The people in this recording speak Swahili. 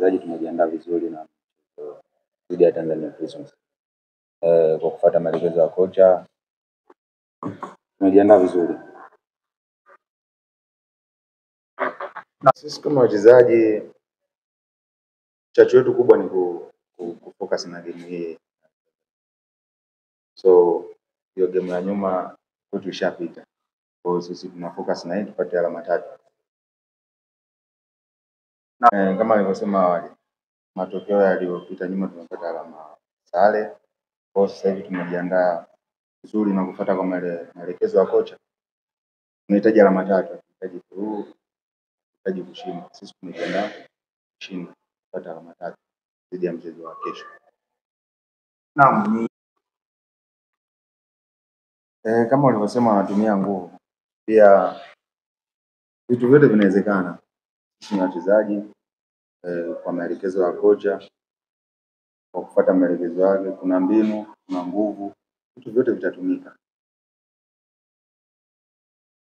wachezaji tumejiandaa vizuri na dhidi ya Tanzania Prisons. Kwa kufuata maelekezo ya kocha tumejiandaa vizuri. Na sisi kama wachezaji chachu yetu kubwa ni kufocus na game hii. So hiyo game ya nyuma kwetu ishapita. Kwa hiyo sisi tuna focus na hii tupate alama 3. Na kama nilivyosema awali, matokeo yaliyopita nyuma tumepata alama sare. Kwa hiyo sasa hivi tumejiandaa vizuri na kufuata kwa maelekezo ya kocha. Tunahitaji alama 3, tunahitaji tunahitaji kushinda. Sisi tumejiandaa kushinda, kupata alama 3 dhidi ya mchezo wa kesho. Naam, kama ulivyosema wanatumia nguvu. Pia vitu vyote vinawezekana. Sisi ni wachezaji kwa maelekezo ya kocha, kwa kufuata maelekezo yake, kuna mbinu, kuna nguvu, vitu vyote vitatumika.